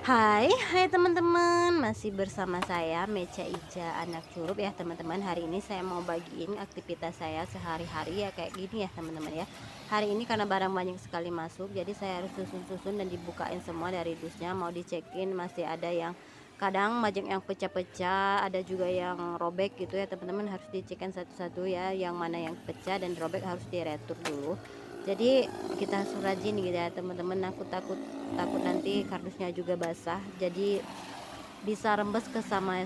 Hai teman-teman, masih bersama saya Mecha Ica anak Curup ya teman-teman. Hari ini saya mau bagiin aktivitas saya sehari-hari ya kayak gini ya teman-teman ya. Hari ini karena barang banyak sekali masuk, jadi saya harus susun-susun dan dibukain semua dari dusnya. Mau dicekin, masih ada yang kadang banyak yang pecah-pecah, ada juga yang robek gitu ya teman-teman. Harus dicekin satu-satu ya, yang mana yang pecah dan robek harus diretur dulu. Jadi kita harus rajin gitu ya teman-teman. Aku takut nanti kardusnya juga basah, jadi bisa rembes ke sama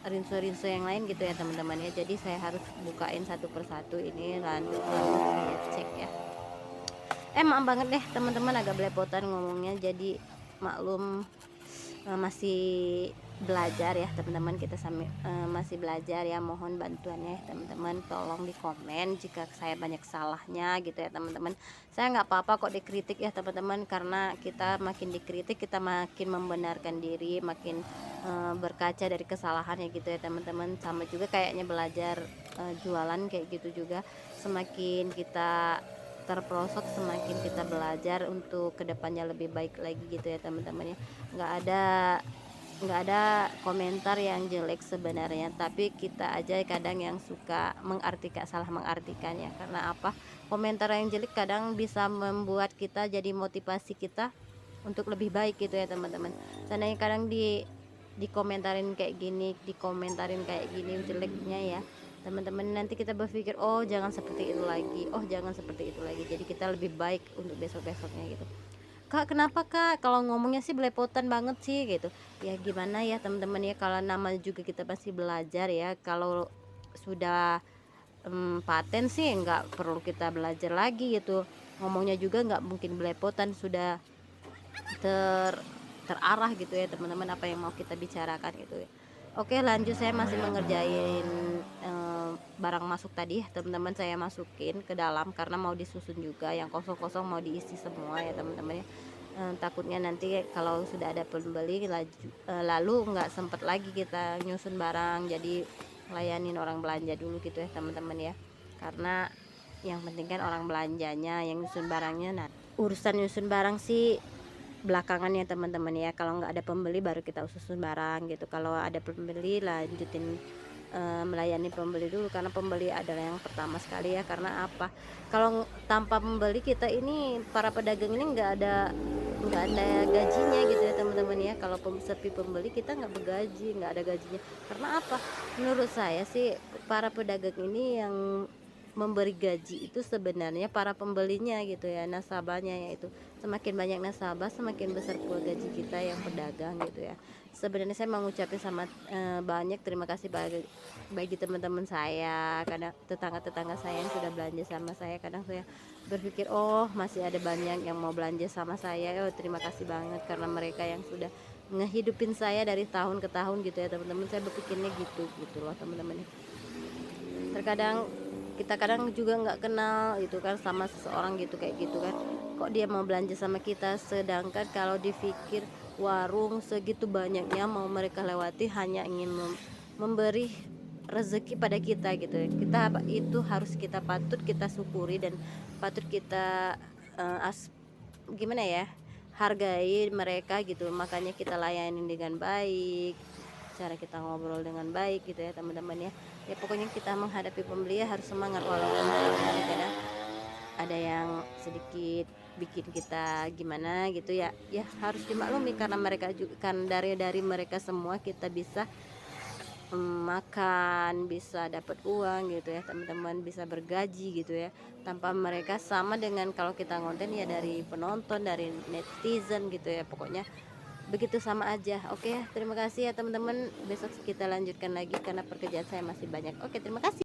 rinso-rinso yang lain gitu ya teman-teman ya. Jadi saya harus bukain satu persatu ini, lanjut saya cek ya. Maaf banget deh teman-teman, agak belepotan ngomongnya, jadi maklum. Masih belajar ya teman-teman, kita masih belajar ya. Mohon bantuannya ya teman-teman, tolong di komen jika saya banyak salahnya gitu ya teman-teman. Saya nggak apa-apa kok dikritik ya teman-teman, karena kita makin dikritik kita makin membenarkan diri, makin berkaca dari kesalahannya gitu ya teman-teman. Sama juga kayaknya belajar jualan kayak gitu juga, semakin kita terprosok semakin kita belajar untuk kedepannya lebih baik lagi gitu ya teman-teman ya. nggak ada nggak ada komentar yang jelek sebenarnya, tapi kita aja kadang yang suka salah mengartikan ya. Karena apa, komentar yang jelek kadang bisa membuat kita jadi motivasi kita untuk lebih baik gitu ya teman-teman. Seandainya kadang dikomentarin kayak gini, dikomentarin kayak gini jeleknya ya teman-teman, nanti kita berpikir oh jangan seperti itu lagi, oh jangan seperti itu lagi, jadi kita lebih baik untuk besok-besoknya gitu. Kak, kenapa Kak kalau ngomongnya sih belepotan banget sih gitu ya? Gimana ya teman-teman ya, kalau nama juga kita pasti belajar ya. Kalau sudah paten sih nggak perlu kita belajar lagi gitu, ngomongnya juga nggak mungkin belepotan, sudah ter terarah gitu ya teman-teman, apa yang mau kita bicarakan gitu ya. Oke lanjut, saya masih mengerjain barang masuk tadi ya teman-teman. Saya masukin ke dalam karena mau disusun juga, yang kosong-kosong mau diisi semua ya teman-teman ya. Takutnya nanti kalau sudah ada pembeli lalu nggak sempet lagi kita nyusun barang, jadi layanin orang belanja dulu gitu ya teman-teman ya. Karena yang penting kan orang belanjanya, yang nyusun barangnya. Nah, urusan nyusun barang sih belakangan ya teman-teman ya. Kalau nggak ada pembeli baru kita susun barang gitu, kalau ada pembeli lanjutin melayani pembeli dulu, karena pembeli adalah yang pertama sekali ya. Karena apa, kalau tanpa pembeli kita ini, para pedagang ini nggak ada gajinya gitu ya teman-teman ya. Kalau sepi pembeli kita nggak bergaji, nggak ada gajinya. Karena apa, menurut saya sih para pedagang ini yang memberi gaji itu sebenarnya para pembelinya gitu ya, nasabahnya, yaitu semakin banyak nasabah semakin besar pula gaji kita yang pedagang gitu ya. Sebenarnya saya mau ngucapin banyak terima kasih bagi teman-teman saya, kadang tetangga-tetangga saya yang sudah belanja sama saya. Kadang saya berpikir oh masih ada banyak yang mau belanja sama saya, oh terima kasih banget karena mereka yang sudah ngehidupin saya dari tahun ke tahun gitu ya teman-teman. Saya berpikirnya gitu loh teman-teman. Terkadang kita juga nggak kenal itu kan sama seseorang gitu, kayak gitu kan, kok dia mau belanja sama kita, sedangkan kalau dipikir warung segitu banyaknya mau mereka lewati hanya ingin memberi rezeki pada kita gitu ya. Itu harus kita patut kita syukuri dan patut kita gimana ya, hargai mereka gitu. Makanya kita layani dengan baik, cara kita ngobrol dengan baik gitu ya teman-teman ya. Ya pokoknya kita menghadapi pembeli ya harus semangat, walaupun kadang ada yang sedikit bikin kita gimana gitu ya. Ya harus dimaklumi karena mereka juga kan, dari mereka semua kita bisa makan, bisa dapat uang gitu ya teman-teman, bisa bergaji gitu ya. Tanpa mereka sama dengan kalau kita ngonten ya dari penonton, dari netizen gitu ya. Pokoknya begitu sama aja. Oke ya, terima kasih ya teman-teman, besok kita lanjutkan lagi karena pekerjaan saya masih banyak. Oke, terima kasih.